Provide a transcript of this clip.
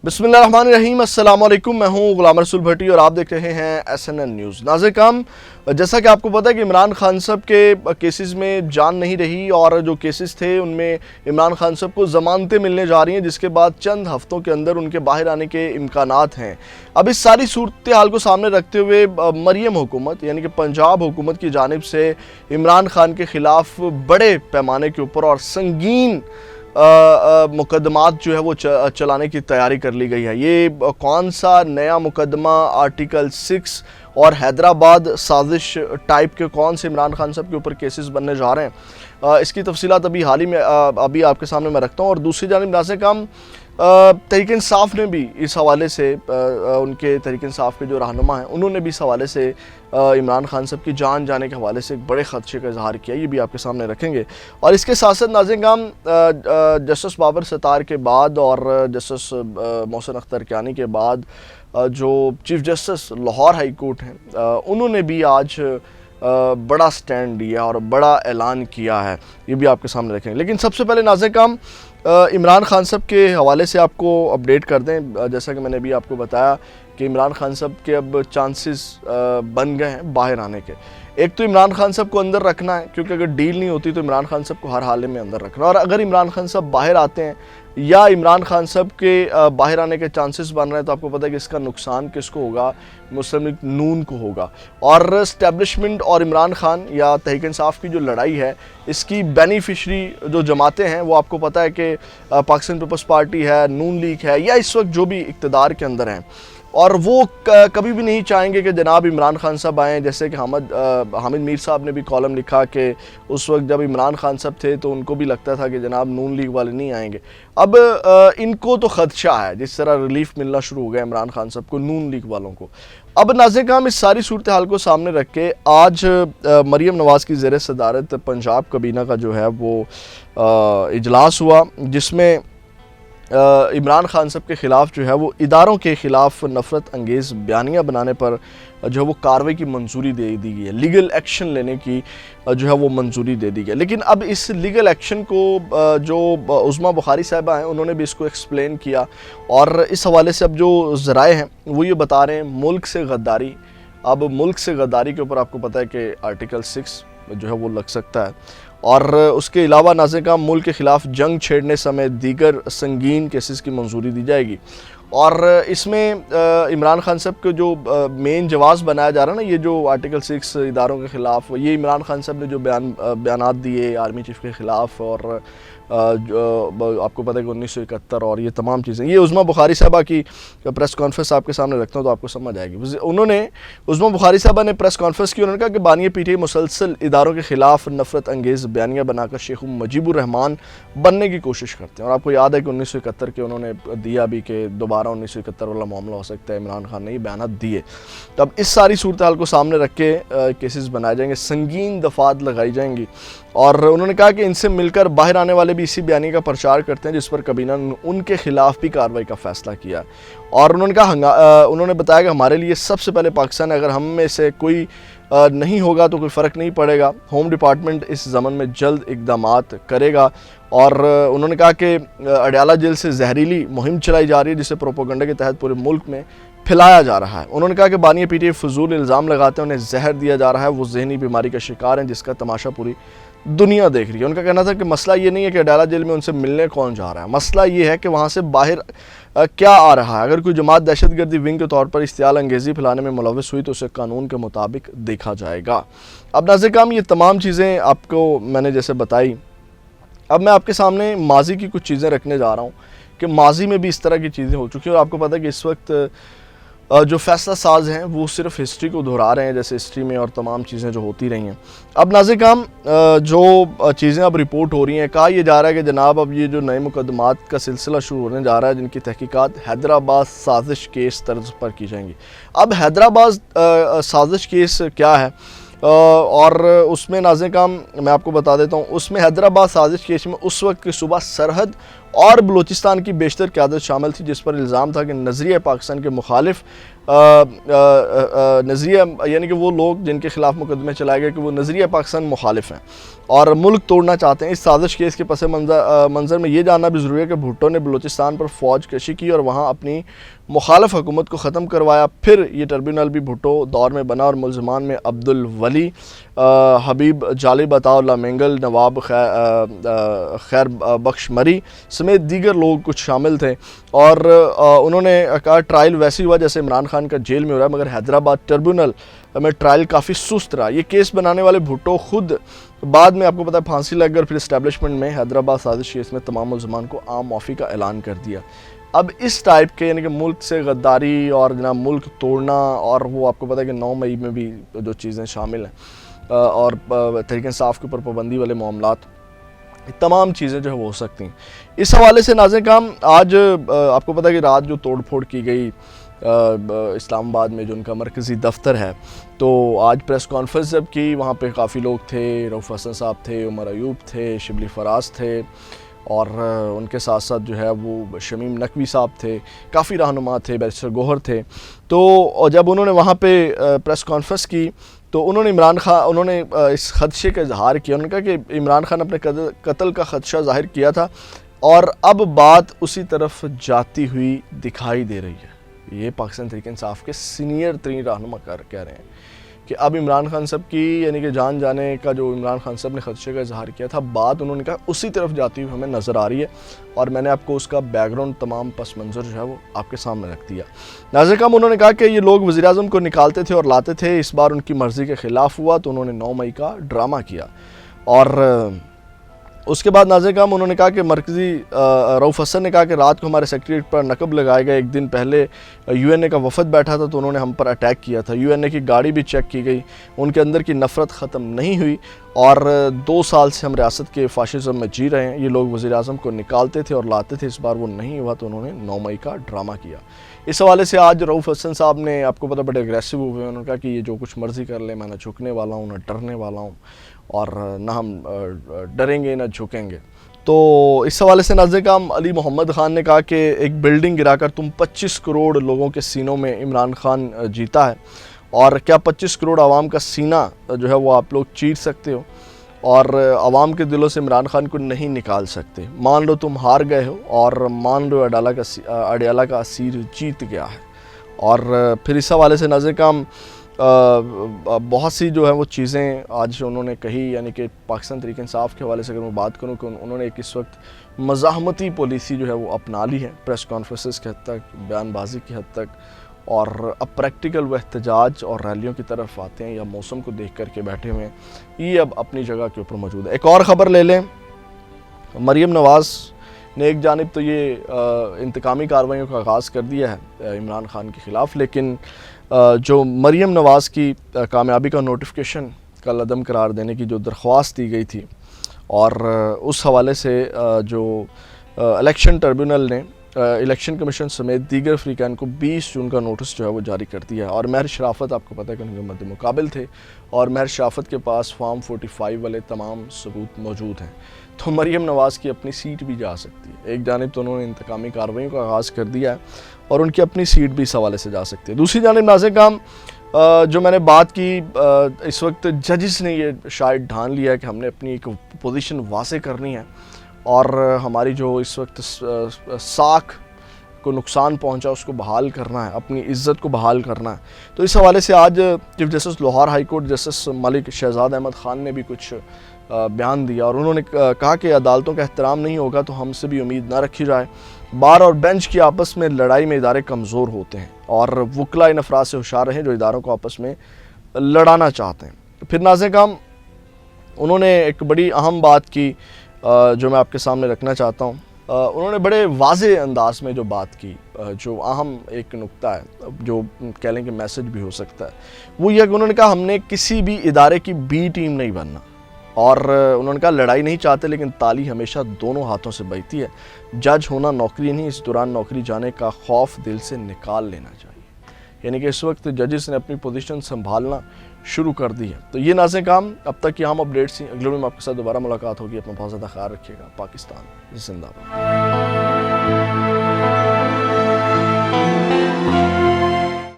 बिस्मिल्लाहिर्रहमानिर्रहीम। अस्सलाम वालेकुम। मैं हूं गुलाम रसूल भट्टी और आप देख रहे हैं SNN न्यूज़। नाज़रीन काम, जैसा कि आपको पता है कि इमरान खान साहब के केसेस में जान नहीं रही और जो केसेस थे उनमें इमरान खान साहब को ज़मानतें मिलने जा रही हैं, जिसके बाद चंद हफ्तों के अंदर उनके बाहर आने के इम्कानात हैं। अब इस सारी सूरत हाल को सामने रखते हुए मरियम हुकूमत यानी कि पंजाब हुकूमत की जानिब से इमरान खान के ख़िलाफ़ बड़े पैमाने के ऊपर और संगीन मुकदमात जो है वो चलाने की तैयारी कर ली गई है। ये कौन सा नया मुकदमा आर्टिकल 6 और हैदराबाद साजिश टाइप के कौन से इमरान खान साहब के ऊपर केसेस बनने जा रहे हैं, इसकी तफसीलात अभी हाल ही में अभी आपके सामने मैं रखता हूँ। और दूसरी जानिब नाज़रीन काम, तहरीक इंसाफ ने भी इस हवाले से उनके तहरीक इंसाफ के जो रहनुमा हैं उन्होंने भी इस हवाले से इमरान खान साहब की जान जाने के हवाले से एक बड़े ख़दशे का इजहार किया। ये भी आपके सामने रखेंगे। और इसके साथ साथ नाज़रीन काम, जस्टिस बाबर सत्तार के बाद और जस्टिस मोहसिन अख्तर कियानी के बाद जो chief justice Lahore high court हैं उन्होंने भी आज बड़ा स्टैंड लिया और बड़ा ऐलान किया है। ये भी आपके सामने रखेंगे। लेकिन सबसे पहले नाज़रीन काम, इमरान खान साहब के हवाले से आपको अपडेट कर दें। जैसा कि मैंने अभी आपको बताया कि इमरान खान साहब के अब चांसेस बन गए हैं बाहर आने के। एक तो इमरान खान साहब को अंदर रखना है, क्योंकि अगर डील नहीं होती तो इमरान खान साहब को हर हाल में अंदर रखना है। और अगर इमरान खान साहब बाहर आते हैं या इमरान खान साहब के बाहर आने के चांसेस बन रहे हैं तो आपको पता है कि इसका नुकसान किसको होगा, मुस्लिम लीग नून को होगा। और एस्टेब्लिशमेंट और इमरान खान या तहरीक इंसाफ की जो लड़ाई है, इसकी बेनिफिशरी जो जमातें हैं वो आपको पता है कि पाकिस्तान पीपल्स पार्टी है, नून लीग है, या इस वक्त जो भी इक़्तिदार के अंदर हैं, और वो कभी भी नहीं चाहेंगे कि जनाब इमरान खान साहब आएँ। जैसे कि हामिद मीर साहब ने भी कॉलम लिखा कि उस वक्त जब इमरान खान साहब थे तो उनको भी लगता था कि जनाब नून लीग वाले नहीं आएंगे। अब इनको तो ख़दशा है, जिस तरह रिलीफ मिलना शुरू हो गया इमरान खान साहब को, नून लीग वालों को। अब नाज़रीन काम, इस सारी सूरत हाल को सामने रख के आज मरियम नवाज़ की ज़ेर सदारत पंजाब कबीना का जो है वो इजलास हुआ, जिसमें इमरान खान साहब के ख़िलाफ़ जो है वो इदारों के ख़िलाफ़ नफ़रत अंगेज़ बयानियाँ बनाने पर जो है वो कार्रवाई की मंजूरी दे दी गई है। लीगल एक्शन लेने की जो है वो मंजूरी दे दी गई। लेकिन अब इस लीगल एक्शन को जो उज़्मा बुखारी साहिबा हैं उन्होंने भी इसको एक्सप्लेन किया, और इस हवाले से अब जो ज़राए हैं वो ये बता रहे हैं मुल्क से गद्दारी। अब मुल्क से गद्दारी के ऊपर आपको पता है कि आर्टिकल 6 जो है वो लग सकता है। और उसके अलावा नाज़रीन का मुल्क के ख़िलाफ़ जंग छेड़ने समेत दीगर संगीन केसेस की मंजूरी दी जाएगी। और इसमें इमरान खान साहब को जो मेन जवाब बनाया जा रहा है ना, ये जो आर्टिकल 6 इदारों के ख़िलाफ़, ये इमरान खान साहब ने जो बयानात दिए आर्मी चीफ़ के ख़िलाफ़, और जो आपको पता है कि 1971 और ये तमाम चीज़ें, ये उज़्मा बुखारी साहबा की प्रेस कॉन्फ्रेंस आपके सामने रखता हूँ तो आपको समझ आएगी। उन्होंने उज़्मा बुखारी साहबा ने प्रेस कॉन्फ्रेंस की, उन्होंने कहा कि बानी PTI मुसलसल इदारों के ख़िलाफ़ नफ़रत अंगेज़ बयानियाँ बनाकर शेख मुजीबुर रहमान बनने की कोशिश करते हैं। और आपको याद है कि 1971 के उन्होंने दिया भी कि दोबारा 1971 वाला मामला हो सकता है, इमरान खान ने ये बयानात दिए। तो अब इस सारी सूरत हाल को सामने रख के केसेस बनाए जाएंगे, संगीन दफ़ात लगाई जाएंगी। और उन्होंने कहा कि इनसे मिलकर बाहर आने वाले भी इसी बयानी का प्रचार करते हैं जिस पर कबीना ने उनके ख़िलाफ़ भी कार्रवाई का फ़ैसला किया। और उन्होंने कहा उन्होंने बताया कि हमारे लिए सबसे पहले पाकिस्तान है, अगर हम में से कोई नहीं होगा तो कोई फ़र्क नहीं पड़ेगा। होम डिपार्टमेंट इस ज़मन में जल्द इक़दामात करेगा। और उन्होंने कहा कि अडयाला जेल से जहरीली मुहिम चलाई जा रही है, जिसे प्रोपोगंडा के तहत पूरे मुल्क में फैलाया जा रहा है। उन्होंने कहा कि बानी PTI फजूल इल्ज़ाम लगाते हैं, उन्हें जहर दिया जा रहा है, वो ज़हनी बीमारी का शिकार हैं जिसका तमाशा पूरी दुनिया देख रही है। उनका कहना था कि मसला ये नहीं है कि अडयाला जेल में उनसे मिलने कौन जा रहा है, मसला ये है कि वहाँ से बाहर क्या आ रहा है। अगर कोई जमात दहशतगर्दी विंग के तौर पर इश्तियाल अंगेज़ी फैलाने में मुलव्वस हुई तो उसे कानून के मुताबिक देखा जाएगा। अब नाज़रीन काम, ये तमाम चीज़ें आपको मैंने जैसे बताई, अब मैं आपके सामने माजी की कुछ चीज़ें रखने जा रहा हूँ कि माजी में भी इस तरह की चीज़ें हो चुकी हैं। और आपको पता है कि इस वक्त जो फैसला साज हैं वो सिर्फ हिस्ट्री को दोहरा रहे हैं, जैसे हिस्ट्री में और तमाम चीज़ें जो होती रही हैं। अब नाज़रीन काम, जो चीज़ें अब रिपोर्ट हो रही हैं, कहा यह जा रहा है कि जनाब अब ये जो नए मुकदमात का सिलसिला शुरू होने जा रहा है, जिनकी तहकीकात हैदराबाद साजिश केस तर्ज पर की जाएंगी। अब हैदराबाद साजिश केस क्या है, और उसमें नाज़रीन काम मैं आपको बता देता हूँ, उसमें हैदराबाद साजिश केस में उस वक्त की सुबह सरहद اور بلوچستان کی بیشتر قیادت شامل تھی، جس پر الزام تھا کہ نظریہ پاکستان کے مخالف نظریہ یعنی کہ وہ لوگ جن کے خلاف مقدمے چلائے گئے کہ وہ نظریہ پاکستان مخالف ہیں اور ملک توڑنا چاہتے ہیں۔ اس سازش کے اس کے پس منظر میں یہ جاننا بھی ضروری ہے کہ بھٹو نے بلوچستان پر فوج کشی کی اور وہاں اپنی مخالف حکومت کو ختم کروایا۔ پھر یہ ٹربیونل بھی بھٹو دور میں بنا اور ملزمان میں عبدالولی، حبیب جالب، عطا اللہ مینگل، نواب خیر بخش مری سمیت دیگر لوگ کچھ شامل تھے، اور انہوں نے کہا ٹرائل ویسی ہوا جیسے عمران خان کا جیل میں ہو رہا ہے، مگر حیدرآباد ٹربیونل میں ٹرائل کافی سست رہا۔ یہ کیس بنانے والے بھٹو خود بعد میں آپ کو پتہ ہے پھانسی لگ کر پھر اسٹیبلشمنٹ میں حیدرآباد سازش کیس میں تمام ملزمان کو عام معافی کا اعلان کر دیا۔ اب اس ٹائپ کے یعنی کہ ملک سے غداری اور جناب ملک توڑنا، اور وہ آپ کو پتہ ہے کہ 9 مئی میں بھی جو چیزیں شامل ہیں اور تحریک انصاف کے اوپر پابندی والے معاملات، تمام چیزیں جو ہے وہ ہو سکتی ہیں۔ اس حوالے سے ناظرین کرام آج آپ کو پتہ ہے کہ رات جو توڑ پھوڑ کی گئی اسلام آباد میں جو ان کا مرکزی دفتر ہے، تو آج پریس کانفرنس جب کی وہاں پہ کافی لوگ تھے، رؤف حسن صاحب تھے، عمر ایوب تھے، شبلی فراز تھے، اور ان کے ساتھ ساتھ جو ہے وہ شمیم نقوی صاحب تھے، کافی رہنما تھے، بیرسٹر گوہر تھے۔ تو جب انہوں نے وہاں پہ پریس کانفرنس کی تو انہوں نے اس خدشے کا اظہار کیا۔ انہوں نے کہا کہ عمران خان اپنے قتل کا خدشہ ظاہر کیا تھا اور اب بات اسی طرف جاتی ہوئی دکھائی دے رہی ہے۔ یہ پاکستان تحریک انصاف کے سینئر ترین رہنما کہہ رہے ہیں کہ اب عمران خان صاحب کی یعنی کہ جان جانے کا جو عمران خان صاحب نے خدشے کا اظہار کیا تھا، بات انہوں نے کہا اسی طرف جاتی ہوئی ہمیں نظر آ رہی ہے، اور میں نے آپ کو اس کا بیک گراؤنڈ تمام پس منظر جو ہے وہ آپ کے سامنے رکھ دیا۔ ناظرین کرام انہوں نے کہا کہ یہ لوگ وزیراعظم کو نکالتے تھے اور لاتے تھے، اس بار ان کی مرضی کے خلاف ہوا تو انہوں نے 9 مئی کا ڈرامہ کیا۔ اور اس کے بعد ناظرین کرام انہوں نے کہا کہ مرکزی رؤف حسن نے کہا کہ رات کو ہمارے سیکریٹریٹ پر نقب لگائے گئے، ایک دن پہلے یو این اے کا وفد بیٹھا تھا تو انہوں نے ہم پر اٹیک کیا تھا، یو این اے کی گاڑی بھی چیک کی گئی، ان کے اندر کی نفرت ختم نہیں ہوئی، اور 2 سال سے ہم ریاست کے فاشزم میں جی رہے ہیں۔ یہ لوگ وزیراعظم کو نکالتے تھے اور لاتے تھے، اس بار وہ نہیں ہوا تو انہوں نے 9 مئی کا ڈرامہ کیا۔ اس حوالے سے آج رؤف حسن صاحب نے آپ کو پتہ بڑے اگریسو ہوئے ہیں، انہوں نے کہا کہ یہ جو کچھ مرضی کر لیں، میں نہ جھکنے والا ہوں نہ ڈرنے والا ہوں، اور نہ ہم ڈریں گے نہ جھکیں گے۔ تو اس حوالے سے ناظرین کرام علی محمد خان نے کہا کہ ایک بلڈنگ گرا کر تم 25 کروڑ لوگوں کے سینوں میں عمران خان جیتا ہے، اور کیا 25 کروڑ عوام کا سینہ جو ہے وہ آپ لوگ چیر سکتے ہو، اور عوام کے دلوں سے عمران خان کو نہیں نکال سکتے؟ مان لو تم ہار گئے ہو، اور مان لو اڈیالہ کا اسیر جیت گیا ہے۔ اور پھر اس حوالے سے ناظرین کرام بہت سی جو ہے وہ چیزیں آج انہوں نے کہی، یعنی کہ پاکستان تحریک انصاف کے حوالے سے اگر میں بات کروں کہ انہوں نے ایک اس وقت مزاحمتی پالیسی جو ہے وہ اپنا لی ہے، پریس کانفرنسز کے حد تک، بیان بازی کی حد تک، اور اب پریکٹیکل وہ احتجاج اور ریلیوں کی طرف آتے ہیں یا موسم کو دیکھ کر کے بیٹھے ہوئے ہیں، یہ اب اپنی جگہ کے اوپر موجود ہے۔ ایک اور خبر لے لیں، مریم نواز نے ایک جانب تو یہ انتقامی کارروائیوں کا آغاز کر دیا ہے عمران خان کے خلاف، لیکن جو مریم نواز کی کامیابی کا نوٹیفیکیشن کل عدم قرار دینے کی جو درخواست دی گئی تھی، اور اس حوالے سے جو الیکشن ٹربیونل نے الیکشن کمیشن سمیت دیگر فریقین کو 20 جون کا نوٹس جو ہے وہ جاری کر دیا ہے، اور مہر شرافت آپ کو پتہ ہے کہ ان کے مد مقابل تھے، اور مہر شرافت کے پاس فارم 45 والے تمام ثبوت موجود ہیں، تو مریم نواز کی اپنی سیٹ بھی جا سکتی ہے۔ ایک جانب تو انہوں نے انتقامی کارروائیوں کا آغاز کر دیا ہے، اور ان کی اپنی سیٹ بھی اس حوالے سے جا سکتی ہے۔ دوسری جانب ناظرین کرام جو میں نے بات کی، اس وقت ججز نے یہ شاید ڈھان لیا ہے کہ ہم نے اپنی ایک پوزیشن واضح کرنی ہے، اور ہماری جو اس وقت ساکھ کو نقصان پہنچا اس کو بحال کرنا ہے، اپنی عزت کو بحال کرنا ہے۔ تو اس حوالے سے آج chief justice Lahore high court justice Malik Shahzad Ahmad Khan نے بھی کچھ بیان دیا، اور انہوں نے کہا کہ عدالتوں کا احترام نہیں ہوگا تو ہم سے بھی امید نہ رکھی جائے۔ بار اور بینچ کی آپس میں لڑائی میں ادارے کمزور ہوتے ہیں، اور وکلاء ان افراد سے ہوشیار رہیں جو اداروں کو آپس میں لڑانا چاہتے ہیں۔ پھر ناظرین کرام انہوں نے ایک بڑی اہم بات کی جو میں آپ کے سامنے رکھنا چاہتا ہوں۔ انہوں نے بڑے واضح انداز میں جو بات کی، جو اہم ایک نقطہ ہے، جو کہہ لیں کہ میسج بھی ہو سکتا ہے، وہ یہ کہ انہوں نے کہا ہم نے کسی بھی ادارے کی بی ٹیم نہیں بننا، اور انہوں نے کہا لڑائی نہیں چاہتے لیکن تالی ہمیشہ دونوں ہاتھوں سے بجتی ہے، جج ہونا نوکری نہیں، اس دوران نوکری جانے کا خوف دل سے نکال لینا چاہیے۔ یعنی کہ اس وقت ججز نے اپنی پوزیشن سنبھالنا شروع کر دی ہے۔ تو یہ ناظرین کام اب تک کی اہم اپڈیٹس ہیں، اگلے ویڈیو میں آپ کے ساتھ دوبارہ ملاقات ہوگی، اپنا بہت زیادہ خیال رکھیے گا۔ پاکستان زندہ باد۔